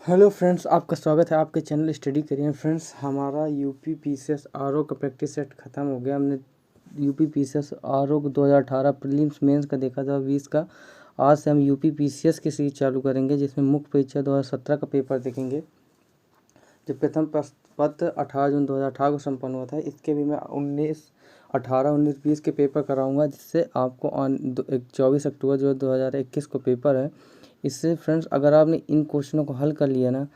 Hello friends, आपका स्वागत है आपके चैनल स्टडी करियर। फ्रेंड्स, हमारा यूपी पीसीएस आरओ का प्रैक्टिस सेट ख़त्म हो गया। हमने UP PCS RO 2018 prelims mains का देखा था 20 का। आज से हम यूपी पीसीएस की सीरीज चालू करेंगे, जिसमें मुख्य परीक्षा 2017 का पेपर देखेंगे। जो प्रथम पत्र 18 जून 2018 को संपन्न हुआ था, इसके भी मैं 19 के पेपर कराऊंगा, जिससे आपको 24 अक्टूबर जो 2021 को पेपर है। इससे फ्रेंड्स, अगर आपने इन क्वेश्चनों को हल कर लिया ना,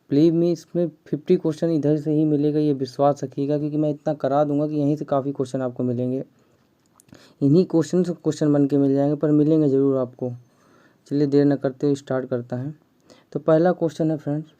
प्लीज में इसमें 50 क्वेश्चन इधर से ही मिलेगा, ये विश्वास रखिएगा, क्योंकि मैं इतना करा दूंगा कि यहीं से काफ़ी क्वेश्चन आपको मिलेंगे। इन्हीं क्वेश्चन से क्वेश्चन बन के मिल जाएंगे, पर मिलेंगे ज़रूर आपको। चलिए देर न करते हुए स्टार्ट करता है। तो पहला क्वेश्चन है फ्रेंड्स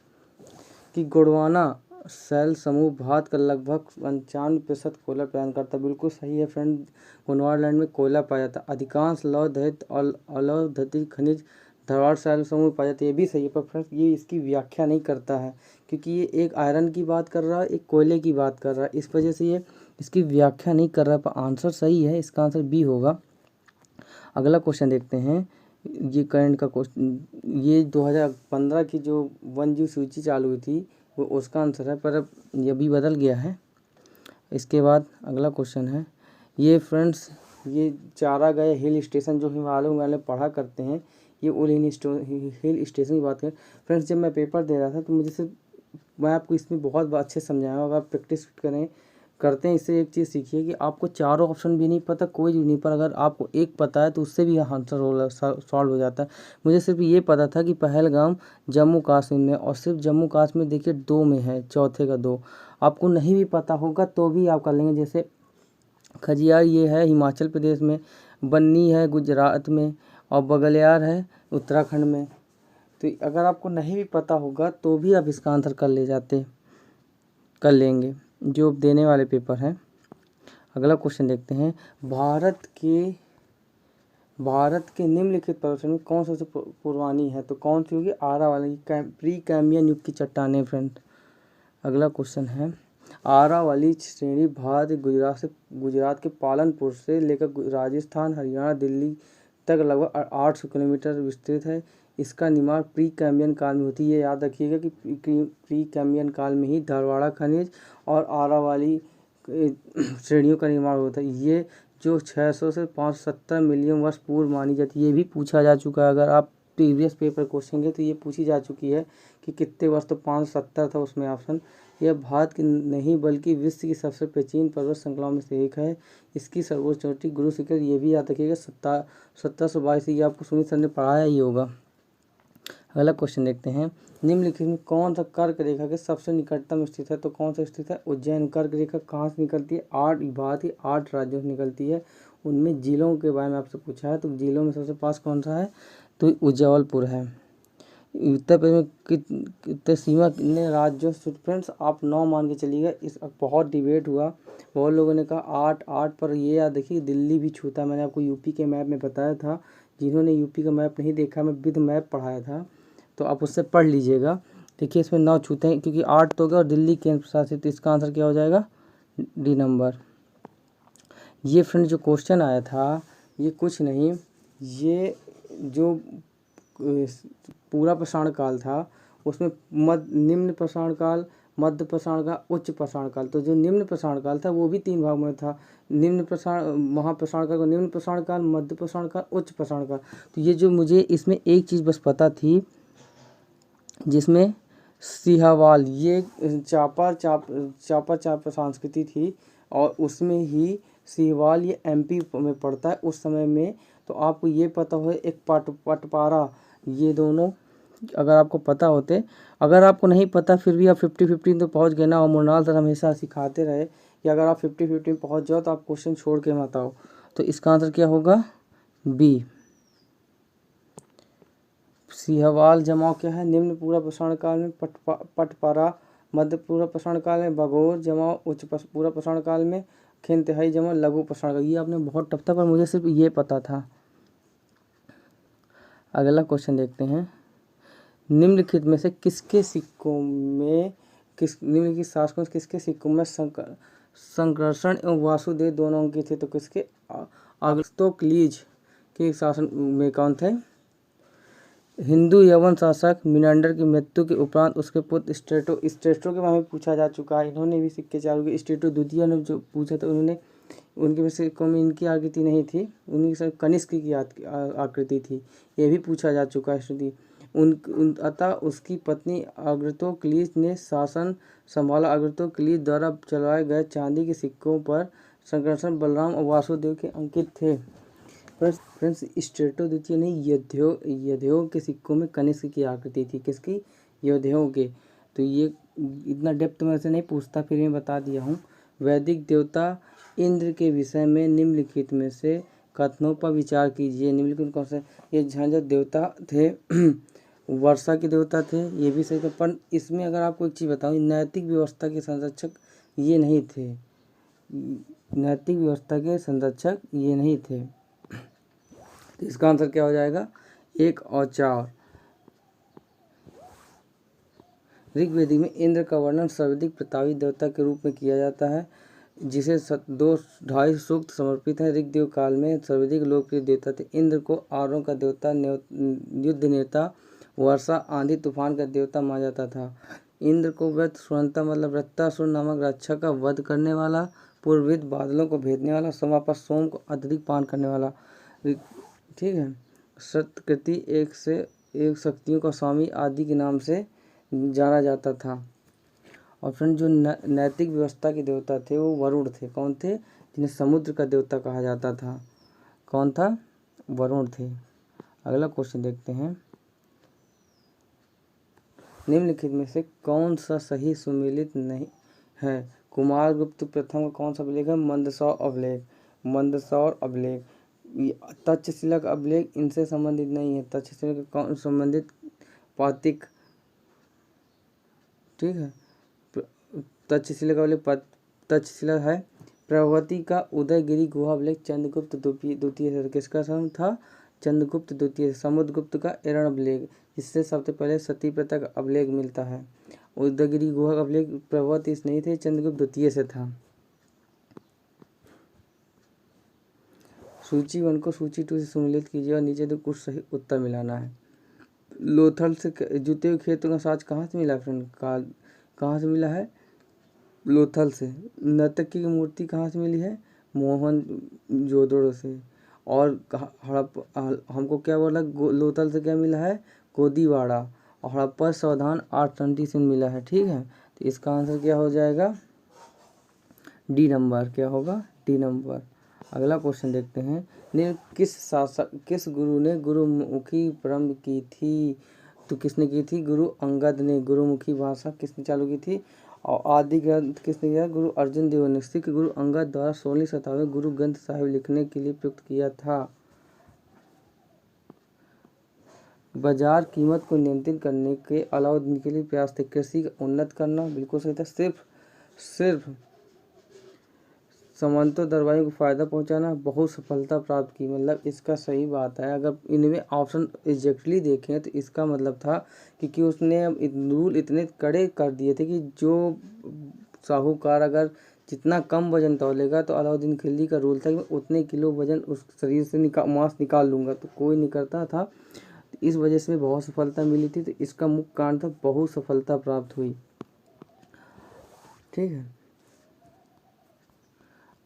कि गोंडवाना शैल समूह भारत का लगभग 95% कोयला प्रदान करता है। बिल्कुल सही है फ्रेंड, गोंडवाना में कोयला पाया जाता है। अधिकांश लौह धातु और अलौह धातु खनिज धारवाड़ शैल समूह में पाया जाता है, ये भी सही है। पर फ्रेंड्स, ये इसकी व्याख्या नहीं करता है, क्योंकि ये एक आयरन की बात कर रहा है, एक कोयले की बात कर रहा है, इस वजह से ये इसकी व्याख्या नहीं कर रहा है। पर आंसर सही है, इसका आंसर बी होगा। अगला क्वेश्चन देखते हैं। ये करंट का क्वेश्चन, ये 2015 की जो वन जीव सूची चालू हुई थी, वो उसका आंसर है, पर अब ये भी बदल गया है। इसके बाद अगला क्वेश्चन है, ये फ्रेंड्स, ये चारा गए हिल स्टेशन जो हिमालय वाले पढ़ा करते हैं, ये उन हिल स्टेशन की बात करें। फ्रेंड्स, जब मैं पेपर दे रहा था तो मुझे सिर्फ, मैं आपको इसमें बहुत अच्छे से समझाया, अगर आप प्रैक्टिस करते हैं, इससे एक चीज़ सीखिए कि आपको चारों ऑप्शन भी नहीं पता, कोई भी नहीं, पर अगर आपको एक पता है तो उससे भी आंसर सॉल्व हो जाता है। मुझे सिर्फ ये पता था कि पहलगाम जम्मू कश्मीर में, और सिर्फ जम्मू कश्मीर देखिए 2 में है, चौथे का 2। आपको नहीं भी पता होगा तो भी आप कर लेंगे। जैसे खजियार ये है हिमाचल प्रदेश में, बन्नी है गुजरात में, और बगलियार है उत्तराखंड में। तो अगर आपको नहीं भी पता होगा तो भी आप इसका आंसर कर लेंगे, जो देने वाले पेपर हैं। अगला क्वेश्चन देखते हैं। भारत के निम्नलिखित पर्वतों में कौन सबसे पुरानी है? तो कौन सी होगी? आरावली, प्री कैम्बियन युग की चट्टानें फ्रेंड। अगला क्वेश्चन है, आरावली श्रेणी भारत गुजरात के पालनपुर से लेकर राजस्थान, हरियाणा, दिल्ली तक लगभग 800 किलोमीटर विस्तृत है। इसका निर्माण प्री कैम्बियन काल में होती है। ये याद रखिएगा कि प्री कैम्बियन काल में ही धारवाड़ा खनिज और आरावली श्रेणियों का निर्माण होता है। ये जो 600 से 570 मिलियन वर्ष पूर्व मानी जाती है, ये भी पूछा जा चुका है। अगर आप प्रीवियस पेपर क्वेश्चन है तो ये पूछी जा चुकी है कि कितने वर्ष, तो 570 था उसमें ऑप्शन। यह भारत की नहीं बल्कि विश्व की सबसे प्राचीन पर्वत श्रृंखलाओं में से एक है। इसकी सर्वोच्च चोटी गुरु शिखर, ये भी याद रखिएगा, 1722। ये आपको सुमित सर ने पढ़ाया ही होगा। अगला क्वेश्चन देखते हैं। निम्नलिखित में कौन सा कर्क रेखा के सबसे निकटतम स्थित है? तो कौन सा स्थित है? उज्जैन। कर्क रेखा कहाँ से निकलती है? भारत की 8 राज्यों से निकलती है। उनमें जिलों के बारे में आपसे पूछा है, तो जिलों में सबसे पास कौन सा है? तो जबलपुर है। उत्तर प्रदेश में कितने सीमा कितने राज्यों से? फ्रेंड्स, आप 9 मान के चलिएगा। इस बहुत डिबेट हुआ, बहुत लोगों ने कहा 8, पर ये याद देखिए दिल्ली भी छूता। मैंने आपको यूपी के मैप में बताया था। जिन्होंने यूपी का मैप नहीं देखा, मैं विद मैप पढ़ाया था, तो आप उससे पढ़ लीजिएगा। देखिए इसमें 9 छूते हैं, क्योंकि 8 तो गया और दिल्ली केंद्र शासित। इसका आंसर क्या हो जाएगा? D number. ये फ्रेंड जो क्वेश्चन आया था, ये कुछ नहीं, ये जो पूरा प्रसारण काल था, उसमें निम्न प्रसारण काल, मध्य प्रसारण काल, उच्च प्रसारण काल। तो जो निम्न प्रसारण काल था वो भी 3 भाग में था। निम्न प्रसारण, महाप्रसारण काल को निम्न प्रसारण काल, मध्य प्रसारण काल, उच्च प्रसारण काल। तो ये जो मुझे इसमें एक चीज़ बस पता थी, जिसमें सिहावाल, ये चापर संस्कृति थी, और उसमें ही सिहावाल ये एमपी में पड़ता है उस समय में। तो आपको ये पता हो, एक पटपारा, ये दोनों अगर आपको पता होते। अगर आपको नहीं पता फिर भी आप 50-50 तो पहुंच गए ना। और मृणाल सर हमेशा सिखाते रहे कि अगर आप 50-50 पहुंच जाओ तो आप क्वेश्चन छोड़ के मत आओ। तो इसका आंसर क्या होगा? बी। सिहवाल जमाव क्या है? निम्न पूरा प्रसारण काल में पटपारा, मध्य पूरा प्रसारण काल में बघोर जमाव, उच्च पूरा प्रसारण काल में खिनतिहाई जमाव, लघु प्रसारण काल। ये आपने बहुत टफ था, पर मुझे सिर्फ ये पता था। अगला क्वेश्चन देखते हैं। निम्नलिखित में से किसके सिक्कों में, निम्नलिखित शासकों से किसके सिक्कों में संकर्षण एवं वासुदेव दोनों अंकित थे? तो किसके? अगस्तोक्लीज के शासन में कौन थे? हिंदू यवन शासक मिनांडर की मृत्यु के उपरांत उसके पुत्र स्ट्रेटो के बारे में पूछा जा चुका है। इन्होंने भी सिक्के चालू किए। स्ट्रेटो द्वितीय ने जो पूछा था उन्होंने, उनके में सिक्कों में इनकी आकृति नहीं थी, उनकी सब कनिष्क की आकृति थी। ये भी पूछा जा चुका है श्रुति। अतः उसकी पत्नी अग्रतोक्लिस ने शासन संभाला। अग्रतोक्लिस द्वारा चलाए गए चांदी के सिक्कों पर संकर्षण बलराम और वासुदेव के अंकित थे। फ्रेंड्स, स्ट्रेटो द्वितीय ने यौधेयों के सिक्कों में कनिष्क की आकृति थी। किसकी? यौधेयों के। तो ये इतना डेप्थ में से नहीं पूछता, फिर मैं बता दिया हूँ। वैदिक देवता इंद्र के विषय में निम्नलिखित में से कथनों पर विचार कीजिए। निम्नलिखित कौन से? ये झंझट देवता थे वर्षा के देवता थे, ये भी सही था। पर इसमें अगर आपको एक चीज़ बताऊँ, नैतिक व्यवस्था के संरक्षक ये नहीं थे। नैतिक व्यवस्था के संरक्षक ये नहीं थे। तो इसका आंसर क्या हो जाएगा? 1 और 4। ऋग्वेद में इंद्र का वर्णन सर्वाधिक प्रतापी देवता के रूप में किया जाता है, जिसे 2-2.5 सूक्त समर्पित है। ऋग्वेद काल में सर्वाधिक लोकप्रिय देवता थे। इंद्र को आरों का देवता, युद्ध नेता, वर्षा आंधी तूफान का देवता माना जाता था। इंद्र को व्रत सुरंता मतलब वृत्तासुर नामक राक्षस का वध करने वाला, पूर्वविद बादलों को भेदने वाला, सोमा पर सोम को अत्यधिक पान करने वाला, ठीक है, सत्यकृति एक से एक शक्तियों का स्वामी आदि के नाम से जाना जाता था। और फ्रेंड, जो नैतिक व्यवस्था के देवता थे वो वरुण थे। कौन थे? जिन्हें समुद्र का देवता कहा जाता था। कौन था? वरुण थे। अगला क्वेश्चन देखते हैं। निम्नलिखित में से कौन सा सही सुमेलित नहीं है? कुमारगुप्त प्रथम का कौन सा अभिलेख है? मंदसौर अभिलेख। मंदसौर अभिलेख। तक्षशिला का अभिलेख इनसे संबंधित नहीं है। तक्षशिला का कौन संबंधित? पातिक, ठीक है। तक्षशिला का अभिलेख तक्षशिला है। प्रभवती का उदयगिरी गुहा अभिलेख चंद्रगुप्त द्वितीय। किसका नाम था? चंद्रगुप्त द्वितीय। समुद्रगुप्त का एरण अभिलेख, जिससे सबसे पहले सती प्रथा का अभिलेख मिलता है। उदयगिरी गुहा का अभिलेख प्रभवती से नहीं थे, चंद्रगुप्त द्वितीय से था। सूची 1 को सूची 2 से सम्मिलित कीजिए और नीचे तो कुछ सही उत्तर मिलाना है। लोथल से जूते हुए खेतों का साज कहाँ से मिला फ्रेंड? कहाँ से मिला है? लोथल से। नर्तकी की मूर्ति कहाँ से मिली है? मोहनजोदड़ो से। और हमको क्या बोला? लोथल से क्या मिला है? गोदीवाड़ा। और हड़प्पा सावधान 820 से मिला है, ठीक है। तो इसका आंसर क्या हो जाएगा? D number. क्या होगा? D number. अगला क्वेश्चन देखते हैं। किस गुरु ने गुरुमुखी प्रारंभ की थी? तो किसने की थी? गुरु अंगद ने। गुरुमुखी भाषा किसने चालू की थी? और आदि ग्रंथ किसने किया? गुरु अर्जुन देव ने। सिख गुरु अंगद द्वारा 16वीं शताब्दी में गुरु ग्रंथ साहिब लिखने के लिए प्रयुक्त किया था। बाजार कीमत को नियंत्रित करने के अलाउद्दीन के लिए प्रयास थे। कृषि का उन्नत करना, बिल्कुल सही था। सिर्फ सामंतों दरबारियों को फायदा पहुंचाना, बहुत सफलता प्राप्त की। मतलब इसका सही बात है। अगर इनमें ऑप्शन एग्जैक्टली देखें तो इसका मतलब था क्योंकि उसने रूल इतने कड़े कर दिए थे कि जो साहूकार अगर जितना कम वजन तौलेगा, तो अलाउद्दीन खिलजी का रूल था कि मैं उतने किलो वजन उस शरीर से मांस निकाल लूँगा, तो कोई नहीं करता था। तो इस वजह से बहुत सफलता मिली थी। तो इसका मुख्य कारण था बहुत सफलता प्राप्त हुई, ठीक है।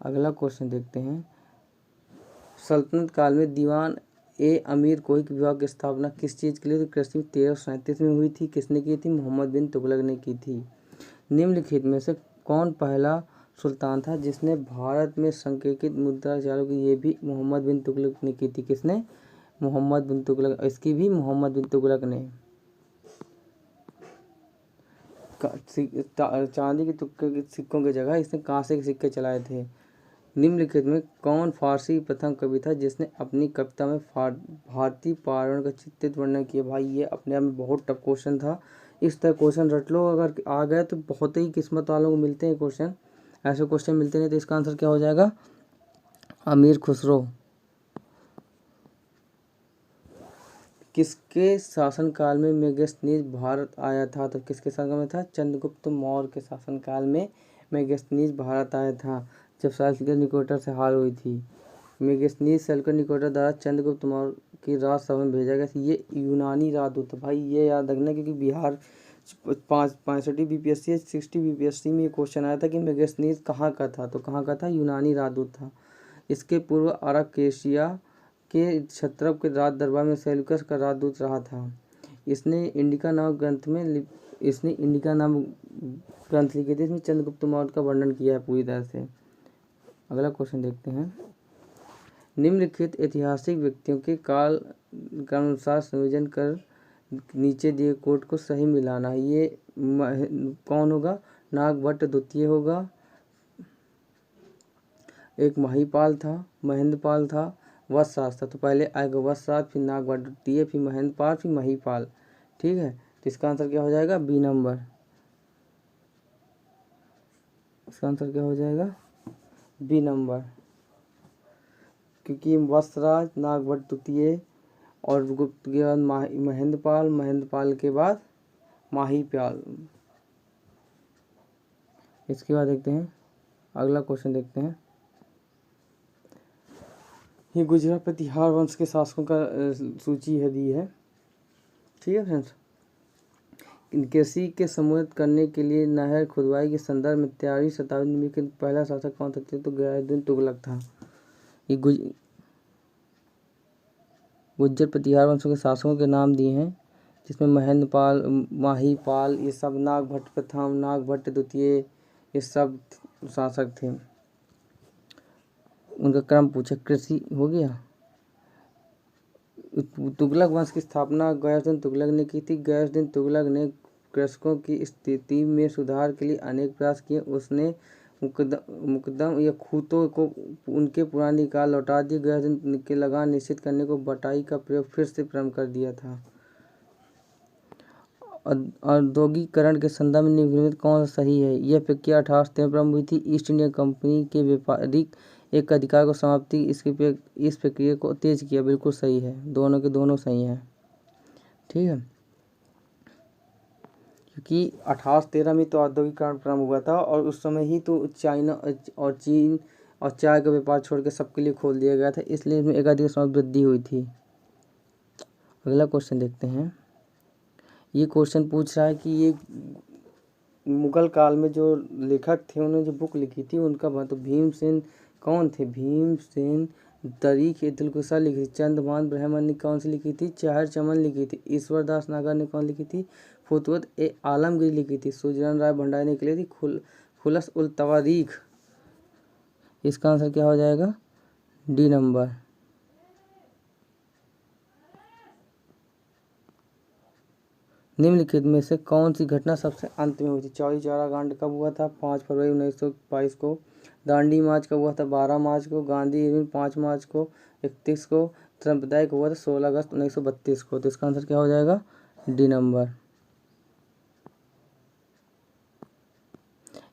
अगला क्वेश्चन देखते हैं। सल्तनत काल में दीवान ए अमीर कोई विभाग की स्थापना किस चीज़ के लिए? तो कृषि 1337 में हुई थी। किसने की थी? मोहम्मद बिन तुगलक ने की थी। निम्नलिखित में से कौन पहला सुल्तान था जिसने भारत में संकेतित मुद्रा चालू की? ये भी मोहम्मद बिन तुगलक ने की थी। किसने? मोहम्मद बिन तुगलक। इसकी भी मोहम्मद बिन तुगलक ने। चांदी के तुक्के के सिक्कों की जगह इसने कांसे के सिक्के चलाए थे। निम्नलिखित में कौन फारसी प्रथम कवि था जिसने अपनी कविता में भारतीय पर्यावरण का चित्रित वर्णन किया? भाई ये अपने आप में बहुत टफ क्वेश्चन था। इस तरह क्वेश्चन रट लो, अगर आ गए तो बहुत ही किस्मत वालों को मिलते हैं क्वेश्चन, ऐसे क्वेश्चन मिलते नहीं। तो इसका आंसर क्या हो जाएगा? अमीर खुसरो। किसके शासनकाल में मेगास्थनीज भारत आया था? तो किसके शासन में था? चंद्रगुप्त मौर्य के शासनकाल में मेगास्थनीज भारत आया था, जब साल्तनत निकोटर से हार हुई थी। मेगस्थनीज सेल्यूकस द्वारा चंद्रगुप्त मौर्य की राजसभा में भेजा गया था। ये यूनानी राजदूत था भाई, ये याद रखना क्योंकि बिहार 65 बीपीएससी 60 बीपीएससी में ये क्वेश्चन आया था कि मेगस्थनीज कहाँ का था, तो कहाँ का था, यूनानी राजदूत था। इसके पूर्व अराकेशिया के क्षत्रप के राज दरबार में सेल्यूकस का राजदूत रहा था। इसने इंडिका नामक ग्रंथ लिखे थे, इसमें चंद्रगुप्त मौर्य का वर्णन किया है पूरी तरह से। अगला क्वेश्चन देखते हैं। निम्नलिखित ऐतिहासिक व्यक्तियों के काल का अनुसार संयोजन कर नीचे दिए कोट को सही मिलाना। ये कौन होगा, नागभट्ट द्वितीय होगा, एक महिपाल था, महेंद्रपाल था, वत्सराज था। तो पहले आएगा वत्सराज, फिर नागभट्ट द्वितीय, फिर महेंद्रपाल, फिर महिपाल। ठीक है, तो इसका आंसर क्या हो जाएगा, बी नंबर। इसका आंसर क्या हो जाएगा, बी नंबर, क्योंकि वत्सराज, नागभट्ट द्वितीय और गुप्त के बाद महेंद्रपाल, महेंद्रपाल के बाद महिपाल। इसके बाद देखते हैं अगला क्वेश्चन देखते हैं। ये गुजरात प्रतिहार वंश के शासकों का सूची है दी है। ठीक है फ्रेंड्स, कृषि के समुन्नत करने के लिए नहर खुदवाई के संदर्भ में 13वीं शताब्दी में पहला शासक कौन था, तो गयासुद्दीन तुगलक था। ये गुज्जर प्रतिहार वंशों के शासकों के नाम दिए हैं, जिसमें महेंद्रपाल, महिपाल, ये सब, नागभट्ट प्रथम, नागभट्ट द्वितीय, ये सब शासक थे। उनका क्रम पूछा, कृषि हो गया। तुगलक वंश की स्थापना गयासुद्दीन तुगलक ने की थी। गयासुद्दीन तुगलक ने कृषकों की स्थिति में सुधार के लिए अनेक प्रयास किए। उसने मुकदम या खूंटों को उनके पुराने काल लौटा दिए। गयासुद्दीन के लगान निश्चित करने को बटाई का प्रयोग फिर से प्रारंभ कर दिया था। औद्योगिकरण के संदर्भ में निम्नलिखित कौन सा सही है। यह प्रक्रिया 1893 प्रारंभ हुई थी। ईस्ट इंडिया कंपनी के व्यापारिक एक अधिकार को समाप्ति इस प्रक्रिया को तेज किया। बिल्कुल सही है, दोनों के दोनों सही हैं। ठीक है, क्योंकि 1813 में तो औद्योगिकरण प्रारंभ हुआ था और उस समय ही तो चाइना और चीन और चाय का व्यापार छोड़ के सबके लिए खोल दिया गया था, इसलिए इसमें एकाधिक समय वृद्धि हुई थी। अगला क्वेश्चन देखते हैं। ये क्वेश्चन पूछ रहा है कि ये मुगल काल में जो लेखक थे उन्होंने जो बुक लिखी थी उनका मतलब भीमसेन कौन थे। भीमसेन तारीख ए दिलकुशा लिखी थी। चंद्रभान ब्राह्मण ने कौन सी लिखी थी, चाहर चमन लिखी थी। ईश्वरदास नागर ने कौन लिखी थी, फुतवत ए आलमगीर लिखी थी। सुजन राय भंडारी ने निकली थी खुलस उल तवारीख। इसका आंसर क्या हो जाएगा, डी नंबर। निम्नलिखित में से कौन सी घटना सबसे अंत में हुई थी। चौरी चौरा कांड कब हुआ था, 5 फरवरी 1922 को। दांडी मार्च कब हुआ था, 12 मार्च को। गांधी इवेंट 5 मार्च को, 31 को। त्रंपदाय हुआ था 16 अगस्त 1932 को। तो इसका आंसर क्या हो जाएगा, डी नंबर।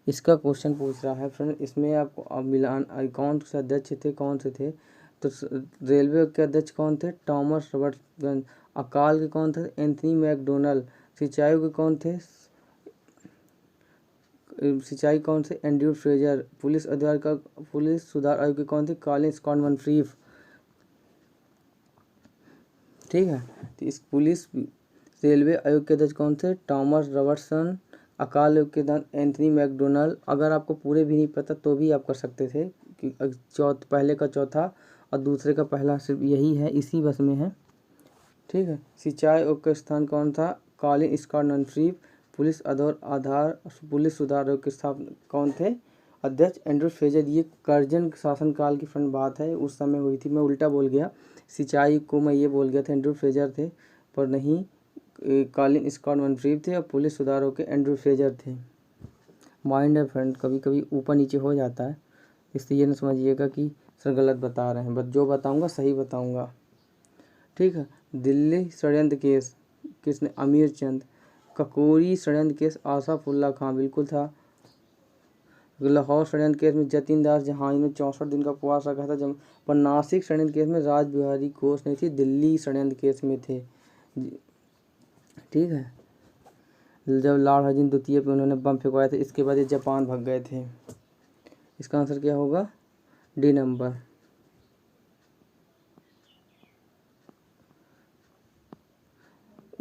इसका क्वेश्चन पूछ रहा है फ्रेंड, इसमें आपको मिलान कौन से अध्यक्ष थे, कौन से थे। तो रेलवे के अध्यक्ष कौन थे, थॉमस रॉबर्ट्सन। अकाल के कौन थे, एंथनी मैकडोनल्ड। सिंचाई के कौन थे, सिंचाई कौन से, एंड्रयू फ्रेजर। पुलिस सुधार आयोग के कौन थे, कॉलिन स्कॉट मनफ्रीफ। ठीक है, तो इस पुलिस रेलवे आयोग के अध्यक्ष कौन थे, थॉमस रॉबर्ट्सन। अकाल आयोग के दान एंथनी मैकडोनल्ड। अगर आपको पूरे भी नहीं पता तो भी आप कर सकते थे कि पहले का चौथा और दूसरे का पहला सिर्फ यही है, इसी बस में है। ठीक है, सिंचाई आयोग का स्थान कौन था, कॉलिन स्कॉट मनफ्रीफ। पुलिस सुधार आयोग के स्थापना कौन थे, अध्यक्ष एंड्रयू फ्रेजर। ये कर्जन शासनकाल की फ्रेंड बात है, उस समय हुई थी। मैं उल्टा बोल गया, सिंचाई को मैं ये बोल गया था एंड्रयू फ्रेजर थे, पर नहीं, कॉलिन स्कॉट मनफ्रीफ थे और पुलिस सुधार आयोग के एंड्रयू फ्रेजर थे। माइंड है फ्रेंड, कभी कभी ऊपर नीचे हो जाता है, इसलिए ये ना समझिएगा कि सर गलत बता रहे हैं, बस जो बताऊंगा सही बताऊंगा। ठीक है, दिल्ली षड्यंत्र केस किसने, अमीर चंद। ककोरी षड्यंत्र केस आसाफुल्ला खां, बिल्कुल था। लाहौर षड्यंत्र केस में जतिन दास जहां ने 64 दिन का उपवास रखा था। जब पर नासिक षड्यंत्र केस में राज बिहारी घोष नहीं थी, दिल्ली षड्यंत्र केस में थे। ठीक है, जब लॉर्ड हर्डिंज द्वितीय पे उन्होंने बम फेंकवाया था, इसके बाद ये जापान भाग गए थे। इसका आंसर क्या होगा, डी नंबर।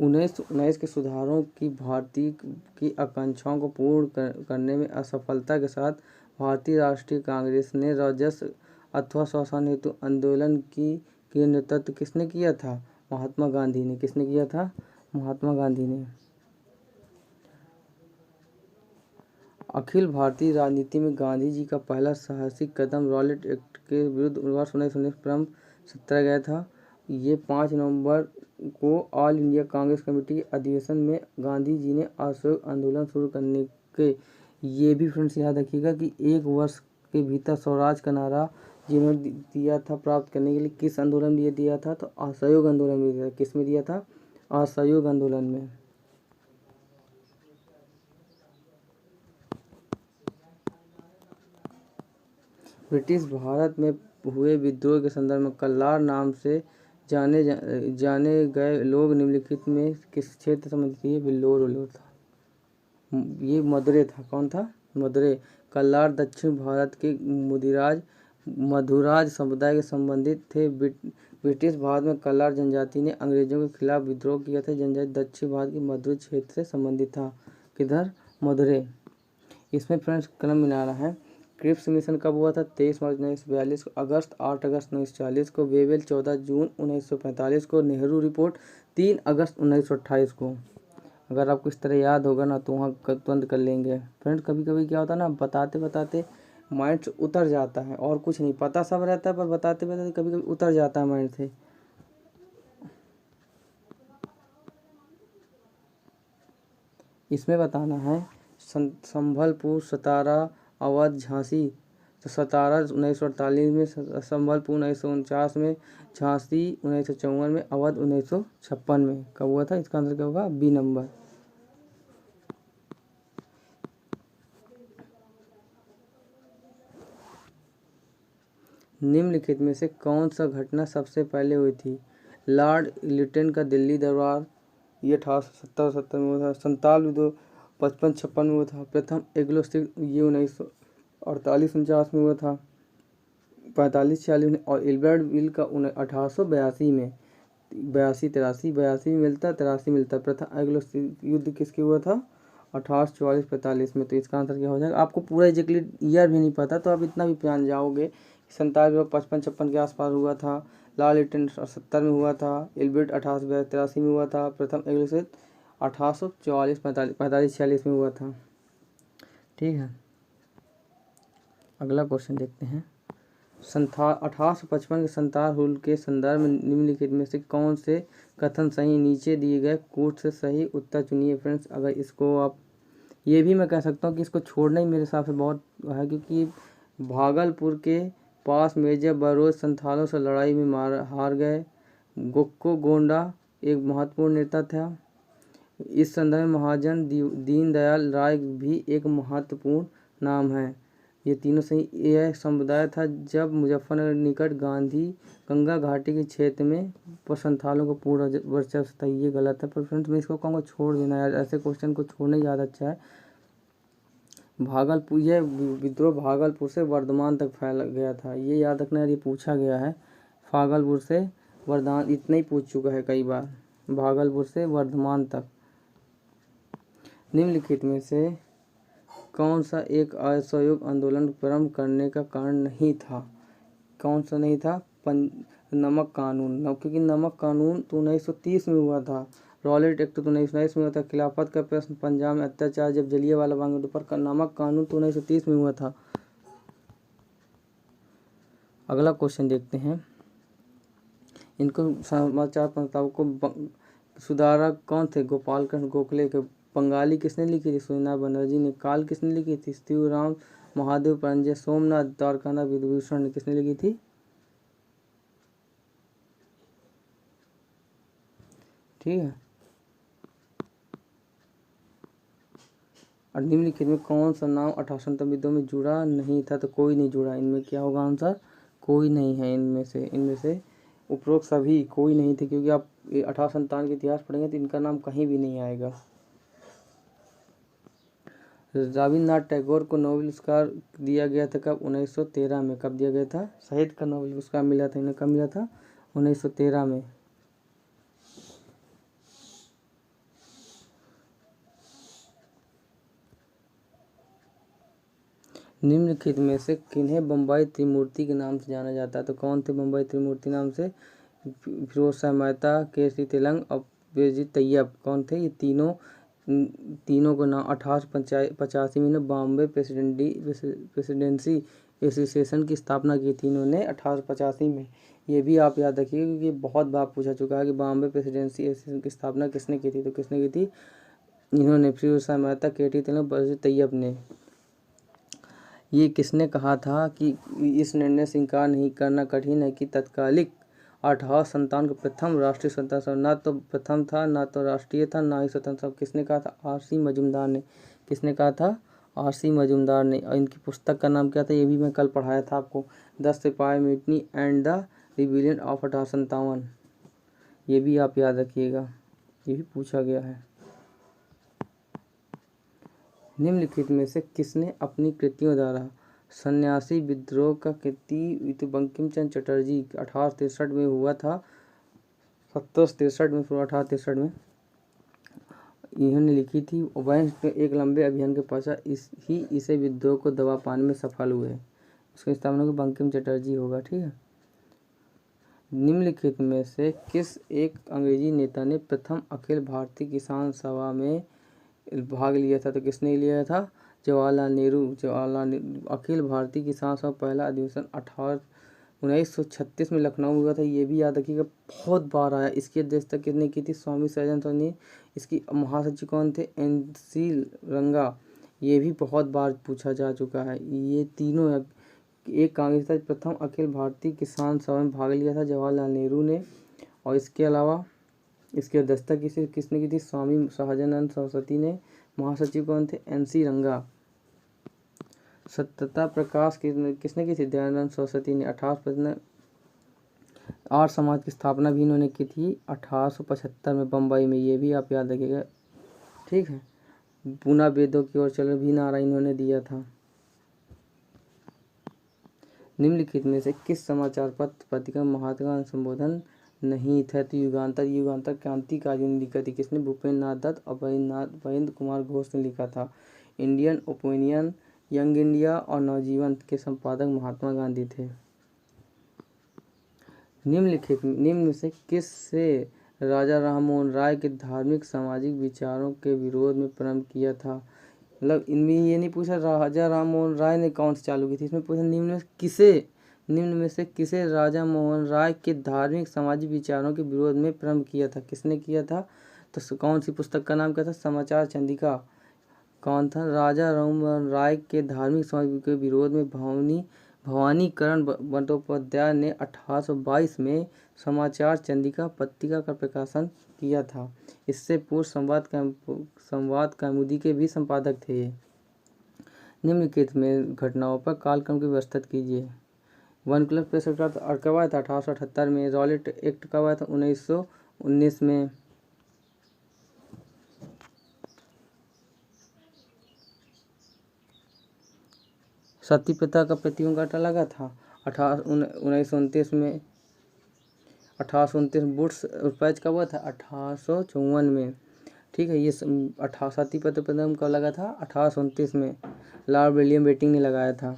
1919 के सुधारों की भारतीय की आकांक्षाओं को पूर्ण करने में असफलता के साथ भारतीय राष्ट्रीय कांग्रेस ने राजस्व अथवा शोषण हेतु आंदोलन की नेतृत्व किसने किया था? महात्मा गांधी ने। किसने किया था? महात्मा गांधी ने। अखिल भारतीय राजनीति में गांधी जी का पहला साहसिक कदम रॉलेट एक्ट के विरुद्ध वर्ष 1919 क्रम 17 गया था। ये 5 नवंबर को ऑल इंडिया कांग्रेस कमेटी के अधिवेशन में गांधी जी ने असहयोग आंदोलन शुरू करने के, ये भी फ्रेंड्स याद रखिएगा कि 1 वर्ष के भीतर स्वराज का नारा जिन्होंने दिया था प्राप्त करने के लिए, किस आंदोलन में दिया था? तो असहयोग आंदोलन में दिया था। किस में दिया था? असहयोग आंदोलन में। ब्रिटिश भारत में हुए विद्रोह के संदर्भ में कल्लार नाम से जाने गए लोग निम्नलिखित में किस क्षेत्र संबंधित? ये वेल्लोर था। ये मदुरै था। कौन था? मदुरै। कल्लार दक्षिण भारत के मधुराज समुदाय के संबंधित थे। ब्रिटिश भारत में कल्लार जनजाति ने अंग्रेजों के खिलाफ विद्रोह किया था। जनजाति दक्षिण भारत के मधुरै क्षेत्र से संबंधित था। किधर? मदुरै। इसमें फ्रेंड्स कलम मिलाना है। क्रिप्स मिशन कब हुआ था? 23 मार्च 1942 को। 8 अगस्त 1940 को। वेवेल 14 जून 1945 को। नेहरू रिपोर्ट 3 अगस्त 1928 को। अगर आपको इस तरह याद होगा ना तो वहाँ तुरंत कर लेंगे। फ्रेंड्स कभी कभी क्या होता है ना, बताते बताते माइंड से उतर जाता है और कुछ नहीं, पता सब रहता है पर बताते बताते कभी कभी उतर जाता है माइंड से। इसमें बताना है संभलपुर, सतारा, अवध, झांसी। तो सतारा 1948 में, संभलपुर 1949 में, झांसी 1954 में, अवध 1956 में। कब हुआ था? इसका आंसर क्या होगा? B number. निम्नलिखित में से कौन सा घटना सबसे पहले हुई थी? लॉर्ड लिटन का दिल्ली दरबार, ये 1870 में हुआ था। संताल विद्रोह 55-56 में हुआ था। प्रथम एंग्लो सिख, ये 1948-49 में हुआ था। 45-46 में। और इल्बर्ट बिल का 1882 में, 82-83 में मिलता, 83 मिलता। प्रथम एंग्लो सिख युद्ध किसके हुआ था? 1844-45 में। तो इसका आंसर क्या हो जाएगा? आपको पूरा एग्जैक्टली ईयर भी नहीं पता तो आप इतना भी जान जाओगे। 47 55-56 के आसपास हुआ था। लॉर्ड लिटन 70 में हुआ था। इल्बर्ट 1883 में हुआ था। प्रथम एंग्लो सिख 1844-45 में हुआ था। ठीक है, अगला क्वेश्चन देखते हैं। 1855 के संथाल हुल के संदर्भ में निम्नलिखित में से कौन से कथन सही? नीचे दिए गए कूट से सही उत्तर चुनिए। फ्रेंड्स अगर इसको आप, ये भी मैं कह सकता हूँ कि इसको छोड़ना ही मेरे हिसाब से बहुत है, क्योंकि भागलपुर के पास मेजर बरोज संथालों से लड़ाई में हार गए। गोक्को गोंडा एक महत्वपूर्ण नेता था। इस संदर्भ में महाजन दीनदयाल राय भी एक महत्वपूर्ण नाम है। ये तीनों सही। यह समुदाय था जब मुजफ्फरनगर निकट गांधी गंगा घाटी के क्षेत्र में संथालों को पूरा वर्चस्व था। ये गलत है, पर फ्रेंड्स मैं इसको कहूँगा छोड़ देना यार, ऐसे क्वेश्चन को छोड़ना ही ज़्यादा अच्छा है। भागलपुर, यह विद्रोह भागलपुर से वर्धमान तक फैल गया था। ये याद रखना यार, ये पूछा गया है। भागलपुर से वर्धमान, इतना ही पूछ चुका है कई बार। भागलपुर से वर्धमान तक। निम्नलिखित में से कौन सा एक असहयोग आंदोलन प्रारंभ करने का कारण नहीं था? कौन सा नहीं था? नमक कानून। क्योंकि नमक कानून तो 1930 में हुआ था। रॉलेट एक्ट तो 1919 में हुआ था। खिलाफत का प्रश्न, पंजाब में अत्याचार, जब जलियांवाला बाग पर नमक कानून तो 1930 में हुआ था। अगला क्वेश्चन देखते हैं। इनको समाचार प्रस्ताव को सुधारक कौन थे? गोपाल कृष्ण गोखले के। बंगाली किसने लिखी थी? सुनीता बनर्जी ने। काल किसने लिखी थी? शिवराम महादेव परंजय। सोमनाथ द्वारकानाथ विभूषण ने किसने लिखी थी? ठीक है। और निम्नलिखित में कौन सा नाम 1857 विद्रोह में जुड़ा नहीं था? तो कोई नहीं जुड़ा। इनमें क्या होगा आंसर? कोई नहीं है इनमें से उपरोक्त सभी कोई नहीं थे, क्योंकि आप 1857 के इतिहास पढ़ेंगे तो इनका नाम कहीं भी नहीं आएगा। रविन्द्रनाथ टैगोर को नोबेल पुरस्कार दिया गया था कब? 1913 में। कब दिया गया था? साहित्य का नोबेल पुरस्कार मिला था इन्हें। कब मिला था? 1913 में। निम्नलिखित में से किन्हें बम्बई त्रिमूर्ति के नाम से जाना जाता है? तो कौन थे बम्बई त्रिमूर्ति नाम से? फिरोज शाह मेहता, के.सी. तिलंग और बेनजीर तैयब। कौन थे ये तीनों को नाम 1885 में बॉम्बे प्रेसिडेंसी एसोसिएशन की स्थापना की थी इन्होंने 1885 में। ये भी आप याद रखिए क्योंकि बहुत बार पूछा चुका है कि बॉम्बे प्रेसिडेंसी एसोसिएशन की स्थापना किसने की थी? तो किसने की थी? इन्होंने, फिरोज शाह मेहता, के.टी. तिलंग, बेनजीर तैयब ने। ये किसने कहा था कि इस निर्णय से इनकार नहीं करना कठिन है कि तत्कालिक 1857 का प्रथम राष्ट्रीय स्वतंत्रता ना तो प्रथम था, ना तो राष्ट्रीय था, ना ही स्वतंत्र। किसने कहा था? R.C. मजूमदार ने। किसने कहा था? R.C. मजूमदार ने। और इनकी पुस्तक का नाम क्या था? ये भी मैं कल पढ़ाया था आपको, द सिपाही mutiny and the rebellion of 1857। ये भी आप याद रखिएगा, ये भी पूछा गया है। निम्नलिखित में से किसने अपनी कृतियों द्वारा सन्यासी विद्रोह का कृति? तो बंकिम चंद्र चटर्जी 1863 में हुआ था, 1763 में, 1863 में इन्होंने लिखी थी। वंश के एक लंबे अभियान के पश्चात इसे विद्रोह को दबा पाने में सफल हुए। उसकी स्थापना को बंकिम चटर्जी होगा। ठीक है। निम्नलिखित में से किस एक अंग्रेजी नेता ने प्रथम अखिल भारतीय किसान सभा में भाग लिया था? तो किसने लिया था? जवाहरलाल नेहरू। अखिल भारतीय किसान सभा पहला अधिवेशन 1936 में लखनऊ में हुआ था। ये भी याद रखिएगा, बहुत बार आया। इसकी अध्यक्षता किसने की थी? स्वामी सयाजीत ने। इसकी महासचिव कौन थे? NC रंगा। ये भी बहुत बार पूछा जा चुका है। ये तीनों एक कांग्रेस था। प्रथम अखिल भारतीय किसान सभा में भाग लिया था जवाहरलाल नेहरू ने। और इसके अलावा इसकी अध्यक्षता किसने की थी? स्वामी सहजानंद सरस्वती ने। महासचिव कौन थे? NC रंगा। सत्यता प्रकाश किसने की थी? दयानंद सरस्वती ने। 1855 आर्य समाज की स्थापना भी इन्होंने की थी 1875 में बम्बई में। ये भी आप याद रखिएगा। ठीक है। पूना वेदों की ओर चलो भी नारा इन्होंने दिया था। निम्नलिखित में से किस समाचार पत्र पत्रिका महात्मा गांधी संबोधन नहीं था? तो युगांतर क्रांतिकारी ने लिखा थी। किसने? भूपेंद्र नाथ दत्त और महेंद्र कुमार घोष ने लिखा था। इंडियन ओपिनियन, यंग इंडिया और नवजीवन के संपादक महात्मा गांधी थे। निम्न में से किससे राजा राममोहन राय के धार्मिक सामाजिक विचारों के विरोध में प्रारंभ किया था? मतलब इनमें ये नहीं पूछा राजा राममोहन राय ने कौन सी चालू की थी, इसमें पूछा निम्न में से किसे राजा मोहन राय के धार्मिक सामाजिक विचारों के विरोध में प्रारंभ किया था? किसने किया था? तो कौन सी पुस्तक का नाम क्या था? समाचार चंदिका। कौन था? राजा राममोहन राय के धार्मिक समाज के विरोध में भवानीकरण बंदोपाध्याय ने 1822 में समाचार चंदिका पत्रिका का प्रकाशन किया था। इससे पूर्व संवाद कौमुदी के भी संपादक थे। निम्नलिखित में घटनाओं पर कालक्रम की व्यवस्था कीजिए। वन क्लब प्रेस एक्ट कब आया था? 1878 में। रॉलेट एक्ट कब आया था? 1919 में। सती प्रथा का प्रतिबंध काटा लगा था 1929 में। 1829 बुट्स पैच कब हुआ था? 1854 में। ठीक है। ये सती प्रथा प्रतिबंध कब लगा था? 1829 में। लॉर्ड विलियम बेटिंग ने लगाया था।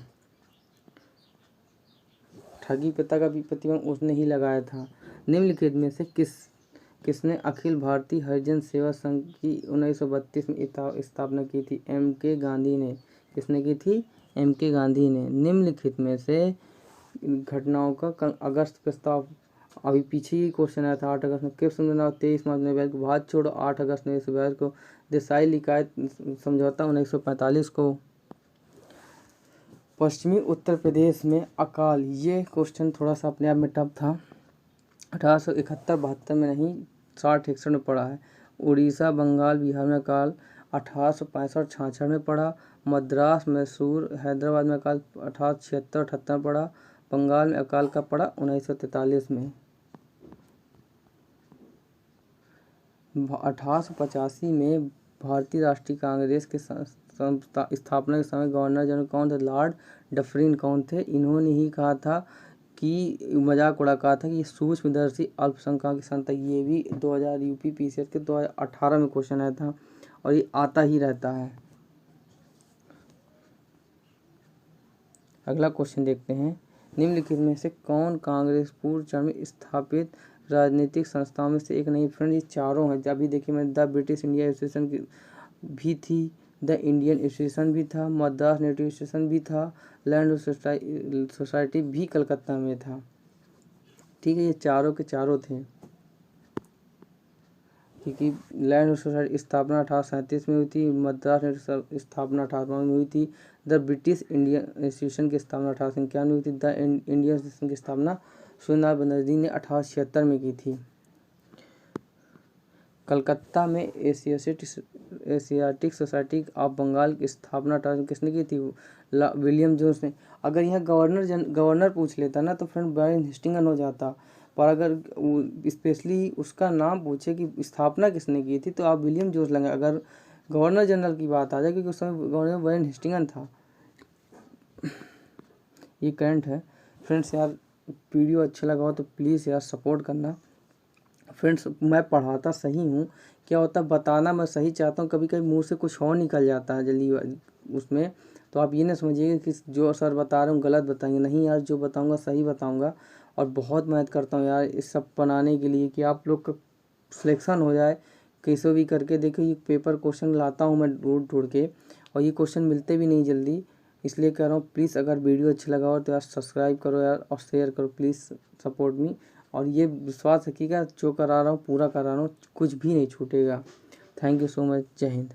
ठगी प्रथा का भी प्रतिबंध उसने ही लगाया था। निम्नलिखित में से किसने अखिल भारतीय हरिजन सेवा संघ की 1932 में स्थापना की थी? M.K. गांधी ने। किसने की थी? M.K. गांधी ने। निम्नलिखित में से घटनाओं का अगस्त प्रस्ताव, अभी पीछे ही क्वेश्चन आया था 8 अगस्त में। किस 23 मार्च में को भारत छोड़ो, 8 अगस्त 1942 को देसाई लिकायत समझौता 1945 को। पश्चिमी उत्तर प्रदेश में अकाल, ये क्वेश्चन थोड़ा सा अपने आप में टफ था। 1871-72 में नहीं, 60-61 में पढ़ा है। उड़ीसा, बंगाल, बिहार में अकाल 1865-66 में पढ़ा। मद्रास, मैसूर, हैदराबाद में अकाल 1876-78 में पढ़ा। बंगाल में अकाल का पड़ा 1943 में। 1885 में भारतीय राष्ट्रीय कांग्रेस के स्थापना के समय गवर्नर जनरल कौन थे? Lord Dufferin. कौन थे? इन्होंने ही कहा था कि मजाक उड़ा कहा था कि सूक्ष्मदर्शी अल्पसंख्यक की संख्या। ये भी 2000 यूपी PCS के 2018 में क्वेश्चन आया था और ये आता ही रहता है। अगला क्वेश्चन देखते हैं, निम्नलिखित में से कौन कांग्रेस पूर्व चरण में स्थापित राजनीतिक संस्थाओं में से एक नहीं। फ्रेंड ये चारों हैं। अभी देखिए मैं द ब्रिटिश इंडिया एसोसिएशन की भी थी, द इंडियन एसोसिएशन भी था, मद्रास नेटिव एसोसिएशन भी था, लैंड सोसाइटी भी कलकत्ता में था। ठीक है, ये चारों के चारों थे, क्योंकि लैंड सोसाइटी स्थापना 1837 में हुई थी, मद्रास नेटिव स्थापना 1852 में हुई थी, द ब्रिटिश इंडियन एसोसिएशन की स्थापना 1891 में हुई थी, द इंडियन एसोसिएशन की स्थापना सूर्यनारायण बनर्जी ने 1876 में की थी। कलकत्ता में एशियाटिक सोसाइटी ऑफ बंगाल की स्थापना किसने की थी? विलियम जोन्स ने। अगर यह गवर्नर पूछ लेता ना तो फ्रेंड वारेन हेस्टिंग्स हो जाता, पर अगर स्पेशली उसका नाम पूछे कि स्थापना किसने की थी तो आप विलियम जोन्स लेंगे। अगर गवर्नर जनरल की बात आ जाए, क्योंकि उस समय गवर्नर वारेन हेस्टिंग्स था। ये करंट है। फ्रेंड्स यार वीडियो अच्छा लगा हो तो प्लीज़ यार सपोर्ट करना। फ्रेंड्स मैं पढ़ाता सही हूँ, क्या होता है बताना मैं सही चाहता हूँ, कभी कभी मुंह से कुछ और निकल जाता है जल्दी उसमें, तो आप ये ना समझिएगा कि जो सर बता रहे हूँ गलत बताएंगे, नहीं यार जो बताऊँगा सही बताऊँगा। और बहुत मेहनत करता हूँ यार इस सब बनाने के लिए कि आप लोग का सिलेक्शन हो जाए कैसे भी करके। देखो ये पेपर क्वेश्चन लाता हूँ मैं ढूंढ ढूंढ के, और ये क्वेश्चन मिलते भी नहीं जल्दी, इसलिए कह रहा हूँ प्लीज़ अगर वीडियो अच्छा लगा हो तो यार सब्सक्राइब करो यार और शेयर करो, प्लीज़ सपोर्ट मी। और ये विश्वास रखिएगा जो करा रहा हूँ पूरा करा रहा हूँ, कुछ भी नहीं छूटेगा। Thank you so much. जय हिंद।